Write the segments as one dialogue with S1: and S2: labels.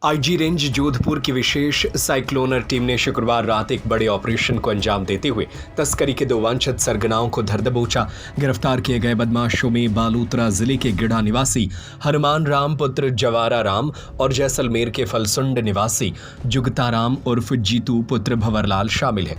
S1: IG range Jodhpur की विशेष साइक्लोनर team ने शुक्रवार रात एक बड़े ऑपरेशन को अंजाम देते हुए तस्करी के 2 वांछित सरगनाओं को धर दबोचा। गिरफ्तार किए गए बदमाशों में बालोतरा जिले के गिड़ा निवासी हनुमान राम पुत्र जवारा राम और जैसलमेर के फलसुंड निवासी जुगता राम उर्फ जीतू पुत्र भंवरलाल शामिल है।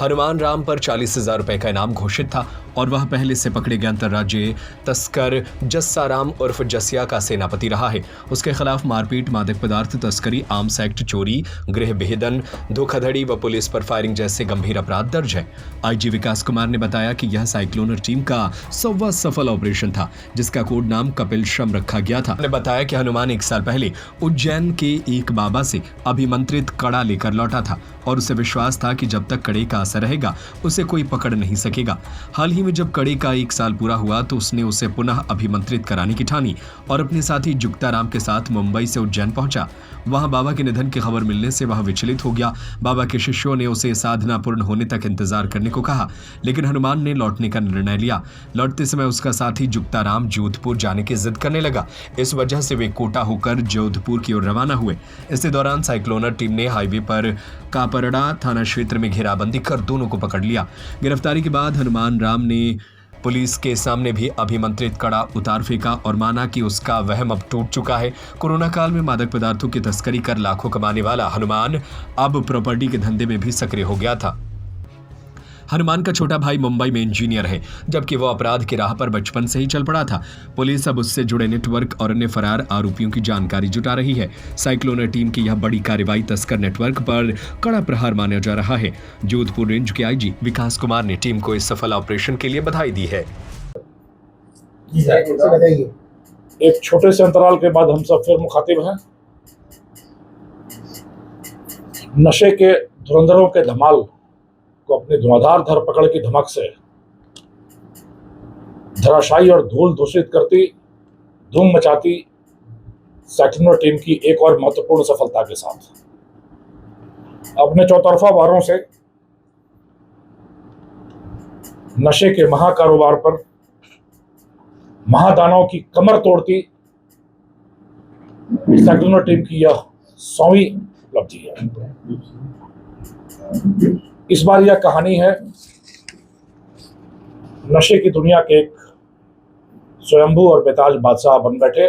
S1: हनुमान राम पर 40,000 रुपए का इनाम घोषित था और वह पहले से पकड़े गए अंतर्राज्यीय तस्कर जस्सा राम उर्फ जसिया का सेनापति रहा है। उसके खिलाफ मारपीट, मादक पदार्थ तस्करी, आर्म्स एक्ट, चोरी, गृह भेदन, धोखाधड़ी व पुलिस पर फायरिंग जैसे गंभीर अपराध दर्ज है। आईजी विकास कुमार ने बताया कि यह साइक्लोनर टीम का 100वां सफल ऑपरेशन था, जिसका कोड नाम कपिल श्रम रखा गया था। उन्होंने बताया कि हनुमान 1 साल पहले उज्जैन के एक बाबा से अभिमंत्रित कड़ा लेकर लौटा था और उसे विश्वास था कि जब तक कड़े का असर रहेगा उसे कोई पकड़ नहीं सकेगा। हाल ही में जब कड़े का 1 साल पूरा हुआ तो उसने उसे पुनः अभिमंत्रित कराने की ठानी और अपने साथी जुगता राम के साथ मुंबई से उज्जैन पहुंचा। वहां बाबा के निधन की खबर मिलने से वह विचलित हो गया। बाबा के शिष्यों ने उसे साधना पूर्ण होने तक इंतजार करने को कहा, लेकिन हनुमान ने लौटने का निर्णय लिया। लौटते समय उसका साथी जुगता राम जोधपुर जाने की जिद करने लगा। इस वजह से वे कोटा होकर जोधपुर की ओर रवाना हुए। इसी दौरान साइक्लोनर टीम ने हाईवे पर कापरड़ा थाना क्षेत्र में घेराबंदी कर दोनों को पकड़ लिया। गिरफ्तारी के बाद हनुमान राम ने पुलिस के सामने भी अभिमंत्रित कड़ा उतार फेंका और माना कि उसका वहम अब टूट चुका है। कोरोना काल में मादक पदार्थों की तस्करी कर लाखों कमाने वाला हनुमान अब प्रॉपर्टी के धंधे में भी सक्रिय हो गया था। हनुमान का छोटा भाई मुंबई में इंजीनियर है, जबकि वो अपराध की राह पर बचपन से ही चल पड़ा था। पुलिस अब उससे जुड़े नेटवर्क और अन्य फरार आरोपियों की जानकारी जुटा रही है। साइक्लोनर टीम की यह बड़ी कार्रवाई तस्कर नेटवर्क पर कड़ा प्रहार माना जा रहा है। जोधपुर रेंज के आईजी विकास कुमार ने टीम को इस सफल ऑपरेशन के लिए बधाई दी है।
S2: एक छोटे से अंतराल के बाद हम सब फिर मुखातिब हैं। नशे के धुरंधरों के धमाल को अपनी धुआंधार धरपकड़ की धमक से धराशायी और धूल दूषित करती, धूम मचाती साइक्लोनर टीम की एक और महत्वपूर्ण सफलता के साथ अपने चौतरफा वारों से नशे के महाकारोबार पर महादानव की कमर तोड़ती साइक्लोनर टीम की यह 100वीं उपलब्धि है। इस बार यह कहानी है नशे की दुनिया के एक स्वयंभू और बेताज बादशाह बन बैठे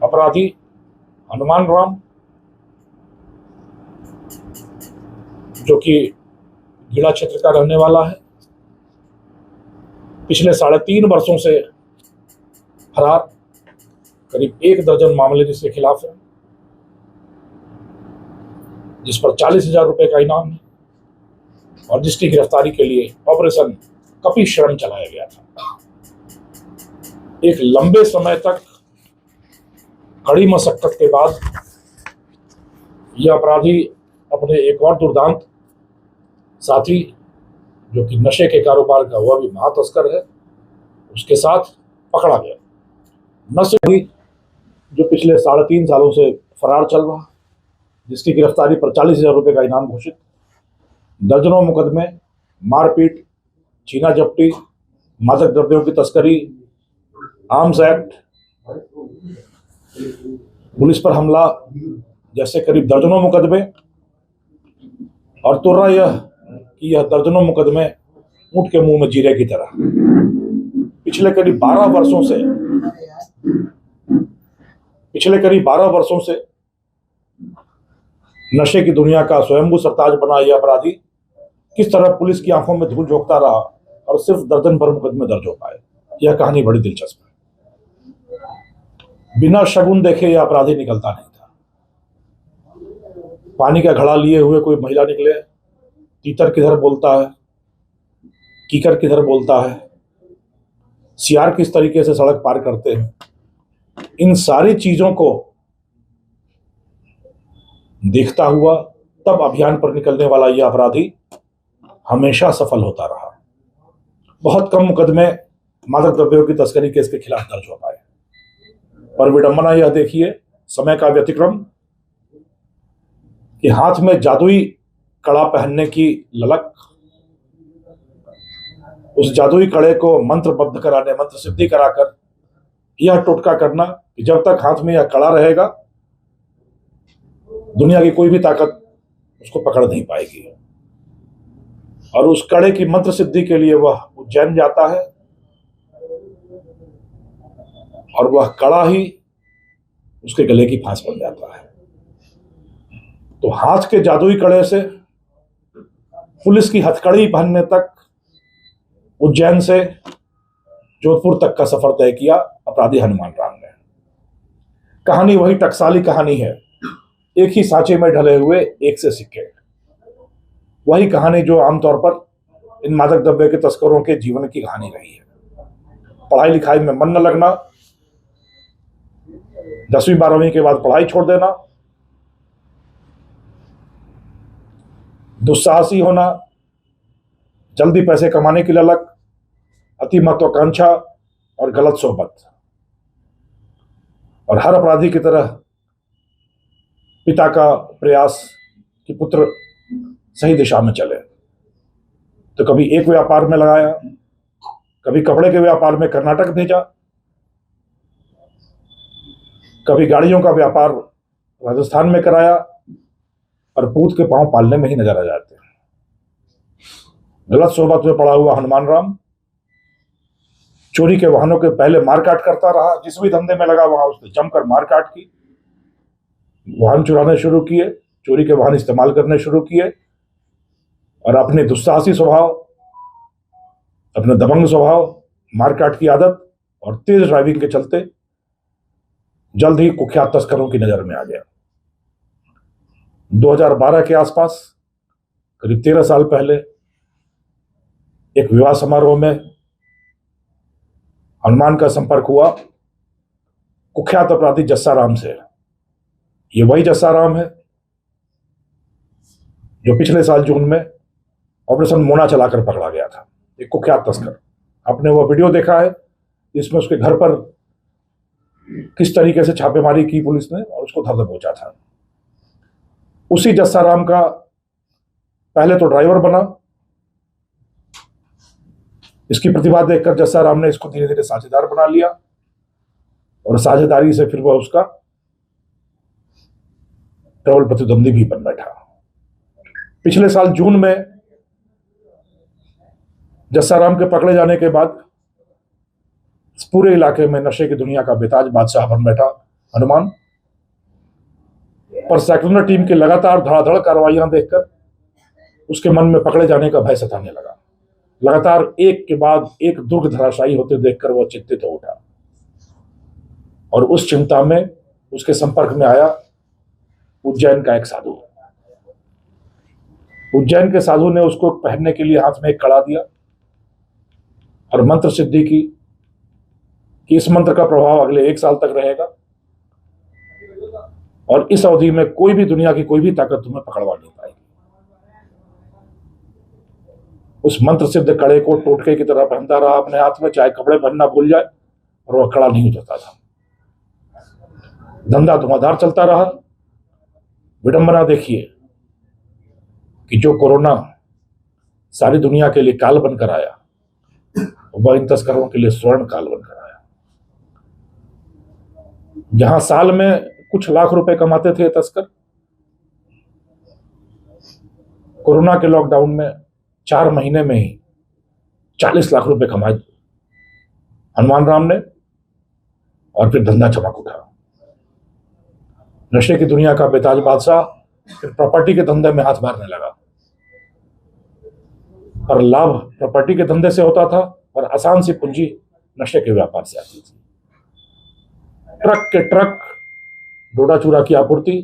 S2: अपराधी हनुमान राम, जो कि गीड़ा क्षेत्र का रहने वाला है। पिछले 3.5 वर्षों से फरार, करीब 1 दर्जन मामले जिसके खिलाफ है, जिस पर 40,000 रुपए का इनाम है और जिसकी गिरफ्तारी के लिए ऑपरेशन कपिल श्रम चलाया गया था। एक लंबे समय तक कड़ी मशक्कत के बाद यह अपराधी अपने एक और दुर्दांत साथी, जो कि नशे के कारोबार का वह भी महातस्कर है, उसके साथ पकड़ा गया। नशे जो पिछले 3.5 सालों से फरार चल रहा, जिसकी गिरफ्तारी पर 40,000 रुपए का इनाम घोषित, दर्जनों मुकदमे, मारपीट, छीना झपटी, मादक द्रव्यों की तस्करी, आर्म्स एक्ट, पुलिस पर हमला जैसे करीब दर्जनों मुकदमे, और तुर्रा यह कि यह दर्जनों मुकदमे ऊंट के मुंह में जीरे की तरह पिछले करीब 12 वर्षों से नशे की दुनिया का स्वयंभू सरताज बना यह अपराधी किस तरह पुलिस की आंखों में धूल झोंकता रहा और सिर्फ दर्जन भर मुकदमे दर्ज हो पाए। यह कहानी बड़ी दिलचस्प है। बिना शगुन देखे यह अपराधी निकलता नहीं था। पानी का घड़ा लिए हुए कोई महिला निकले, तीतर किधर बोलता है, कीकर किधर बोलता है, सियार किस तरीके से सड़क पार करते हैं, इन सारी चीजों को देखता हुआ तब अभियान पर निकलने वाला यह अपराधी हमेशा सफल होता रहा। बहुत कम मुकदमे मादक द्रव्यों की तस्करी के इसके खिलाफ दर्ज हो पाए, पर विडंबना यह देखिए समय का व्यतिक्रम कि हाथ में जादुई कड़ा पहनने की ललक, उस जादुई कड़े को मंत्रबद्ध कराने, मंत्र सिद्धि कराकर यह टोटका करना कि जब तक हाथ में यह कड़ा रहेगा दुनिया की कोई भी ताकत उसको पकड़ नहीं पाएगी। और उस कड़े की मंत्र सिद्धि के लिए वह उज्जैन जाता है और वह कड़ा ही उसके गले की फांस बन जाता है। तो हाथ के जादुई कड़े से पुलिस की हथकड़ी पहनने तक उज्जैन से जोधपुर तक का सफर तय किया अपराधी हनुमान राम ने। कहानी वही टकसाली कहानी है, एक ही सांचे में ढले हुए एक से सिक्के। वही कहानी जो आमतौर पर इन मादक द्रव्य के तस्करों के जीवन की कहानी रही है। पढ़ाई लिखाई में मन न लगना, 10वीं 12वीं के बाद पढ़ाई छोड़ देना, दुस्साहसी होना, जल्दी पैसे कमाने की ललक, अति महत्वाकांक्षा और गलत सोहबत। और हर अपराधी की तरह पिता का प्रयास कि पुत्र सही दिशा में चले। तो कभी एक व्यापार में लगाया, कभी कपड़े के व्यापार में कर्नाटक भेजा, कभी गाड़ियों का व्यापार राजस्थान में कराया, और पूत के पांव पालने में ही नजर आ जाते हैं। गलत सोहबत में पड़ा हुआ हनुमान राम चोरी के वाहनों के पहले मारकाट करता रहा। जिस भी धंधे में लगा वहां उसने जमकर मारकाट की, वाहन चुराने शुरू किए, चोरी के वाहन इस्तेमाल करने शुरू किए, और अपने दुस्साहसी स्वभाव, अपने दबंग स्वभाव, मारकाट की आदत और तेज ड्राइविंग के चलते जल्द ही कुख्यात तस्करों की नजर में आ गया। 2012 के आसपास, करीब 13 साल पहले, एक विवाह समारोह में हनुमान का संपर्क हुआ कुख्यात अपराधी जस्सा राम से। ये वही जस्सा राम है जो पिछले साल जून में ऑपरेशन मोना चलाकर पकड़ा गया था, एक कुख्यात तस्कर। आपने वो वीडियो देखा है जिसमें उसके घर पर किस तरीके से छापेमारी की पुलिस ने और उसको धर दबोचा था। उसी जस्सा राम का पहले तो ड्राइवर बना। इसकी प्रतिभा देखकर जस्सा राम ने इसको धीरे धीरे साझेदार बना लिया, और साझेदारी से फिर वह उसका ट्रबल प्रतिद्वंदी भी बन बैठा। पिछले साल जून में जस्सा राम के पकड़े जाने के बाद इस पूरे इलाके में नशे की दुनिया का बेताज बादशाह बन बैठा हनुमान। पर साइक्लोनर टीम की लगातार धड़ाधड़ कार्रवाइयां देखकर उसके मन में पकड़े जाने का भय सताने लगा। लगातार एक के बाद एक दुर्ग धराशायी होते देखकर वह चिंतित हो उठा, और उस चिंता में उसके संपर्क में आया उज्जैन का एक साधु। उज्जैन के साधु ने उसको पहनने के लिए हाथ में एक कड़ा दिया और मंत्र सिद्धि की कि इस मंत्र का प्रभाव अगले 1 साल तक रहेगा, और इस अवधि में कोई भी दुनिया की कोई भी ताकत तुम्हें पकड़वा नहीं पाएगी। उस मंत्र सिद्ध कड़े को टोटके की तरह पहनता रहा अपने हाथ में, चाहे कपड़े पहनना भूल जाए, और वह कड़ा नहीं उतरता था। धंधा धुआंधार चलता रहा। विडंबना देखिए कि जो कोरोना सारी दुनिया के लिए काल बनकर आया, वह इन तस्करों के लिए स्वर्ण काल बनकर आया। जहां साल में कुछ लाख रुपए कमाते थे तस्कर, कोरोना के लॉकडाउन में 4 महीने में ही 40 लाख रुपए कमाए हनुमान राम ने, और फिर धंधा चमक उठा। नशे की दुनिया का बेताज बादशाह फिर प्रॉपर्टी के धंधे में हाथ मारने लगा। पर लाभ प्रॉपर्टी के धंधे से होता था और आसान सी पूंजी नशे के व्यापार से आती थी। ट्रक के ट्रक डोडा चूरा की आपूर्ति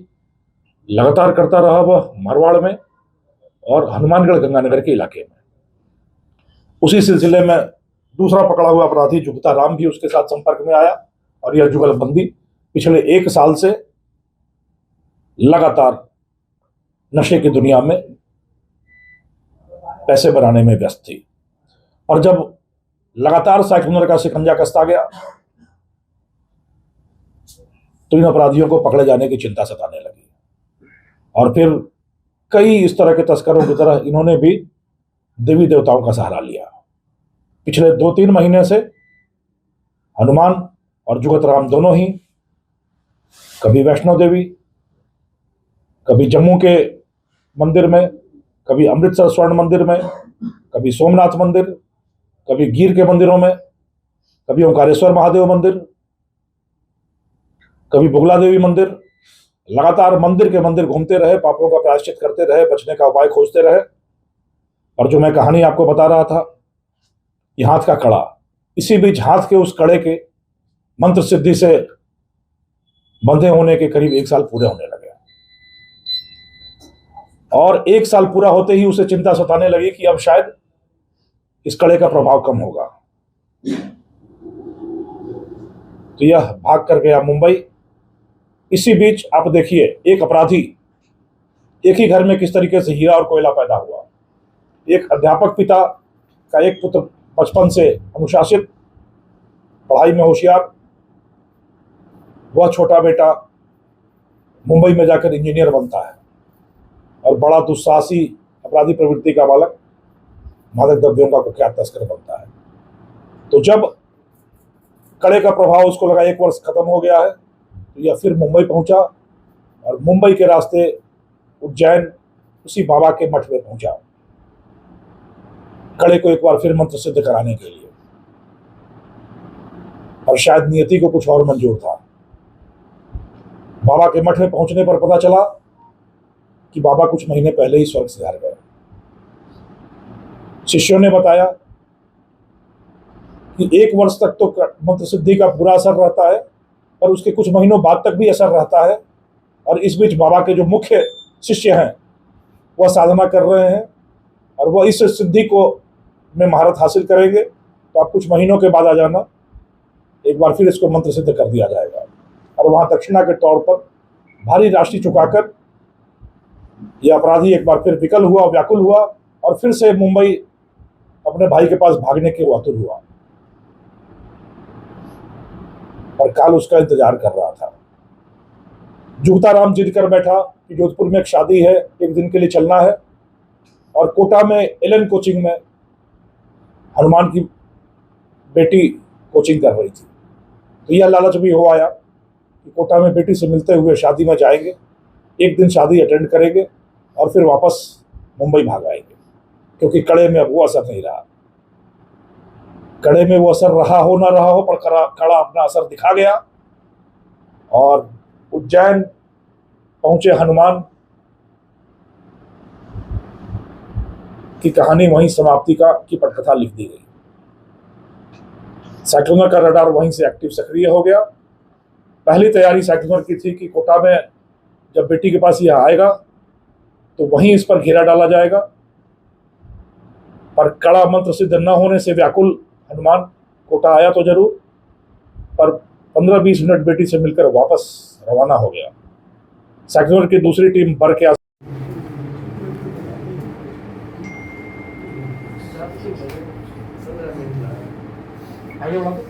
S2: लगातार करता रहा वह मारवाड़ में और हनुमानगढ़ गंगानगर के इलाके में। उसी सिलसिले में दूसरा पकड़ा हुआ अपराधी जुगता राम भी उसके साथ संपर्क में आया, और यह जुगलबंदी पिछले 1 साल से लगातार नशे की दुनिया में पैसे बनाने में व्यस्त थी। और जब लगातार साइक्लोनर का शिकंजा कसता गया तो इन अपराधियों को पकड़े जाने की चिंता सताने लगी, और फिर कई इस तरह के तस्करों की तरह इन्होंने भी देवी देवताओं का सहारा लिया। पिछले 2-3 महीने से हनुमान और जुगत राम दोनों ही कभी वैष्णो देवी, कभी जम्मू के मंदिर में, कभी अमृतसर स्वर्ण मंदिर में, कभी सोमनाथ मंदिर, कभी गिर के मंदिरों में, कभी ओंकारेश्वर महादेव मंदिर, कभी बुगला देवी मंदिर। लगातार मंदिर के मंदिर घूमते रहे, पापों का प्रायश्चित करते रहे, बचने का उपाय खोजते रहे। और जो मैं कहानी आपको बता रहा था, ये हाथ का कड़ा, इसी बीच हाथ के उस कड़े के मंत्र सिद्धि से बंधे होने के करीब 1 साल पूरे होने लगे। और 1 साल पूरा होते ही उसे चिंता सताने लगी कि अब शायद इस कड़े का प्रभाव कम होगा। तो यह भाग कर गया मुंबई। इसी बीच आप देखिए, एक अपराधी, एक ही घर में किस तरीके से हीरा और कोयला पैदा हुआ। एक अध्यापक पिता का एक पुत्र, बचपन से अनुशासित, पढ़ाई में होशियार, वह छोटा बेटा मुंबई में जाकर इंजीनियर बनता है। और बड़ा दुस्साहसी अपराधी प्रवृत्ति का बालक मादक द्रव्यों का कुख्यात तस्कर बनता है। तो जब कड़े का प्रभाव उसको लगा 1 वर्ष खत्म हो गया है, तो यह फिर मुंबई पहुंचा और मुंबई के रास्ते उज्जैन उसी बाबा के मठ में पहुंचा, कड़े को एक बार फिर मंत्र सिद्ध कराने के लिए। और शायद नियति को कुछ और मंजूर था। बाबा के मठ में पहुंचने पर पता चला कि बाबा कुछ महीने पहले ही स्वर्ग सिधार गए। शिष्यों ने बताया कि 1 वर्ष तक तो मंत्र सिद्धि का बुरा असर रहता है, पर उसके कुछ महीनों बाद तक भी असर रहता है। और इस बीच बाबा के जो मुख्य शिष्य हैं वह साधना कर रहे हैं और वह इस सिद्धि को में महारत हासिल करेंगे। तो आप कुछ महीनों के बाद आ जाना, एक बार फिर इसको मंत्र सिद्ध कर दिया जाएगा। और वहां दक्षिणा के तौर पर भारी राशि चुकाकर यह अपराधी एक बार फिर विकल हुआ, व्याकुल हुआ और फिर से मुंबई अपने भाई के पास भागने के आतुर हुआ। और काल उसका इंतजार कर रहा था। जूताराम जिद कर बैठा कि जोधपुर में एक शादी है, 1 दिन के लिए चलना है। और कोटा में एलन कोचिंग में हनुमान की बेटी कोचिंग कर रही थी। तो यह लालच भी हो आया कि कोटा में बेटी से मिलते हुए शादी में जाएंगे, 1 दिन शादी अटेंड करेंगे और फिर वापस मुंबई भाग आएंगे, क्योंकि कड़े में अब वो असर नहीं रहा। कड़े में वो असर रहा हो ना रहा हो, पर कड़ा अपना असर दिखा गया। और उज्जैन पहुंचे हनुमान की कहानी वहीं समाप्ति की पटकथा लिख दी गई। साइक्लोनर का रडार वहीं से एक्टिव सक्रिय हो गया। पहली तैयारी साइक्लोनर की थी कि कोटा में जब बेटी के पास यह आएगा तो वहीं इस पर घेरा डाला जाएगा। पर कड़ा मंत्र सिद्ध न होने से व्याकुल हनुमान कोटा आया तो जरूर, पर 15-20 मिनट बेटी से मिलकर वापस रवाना हो गया। साइक्लोनर की दूसरी टीम बर के आगे बढ़ा।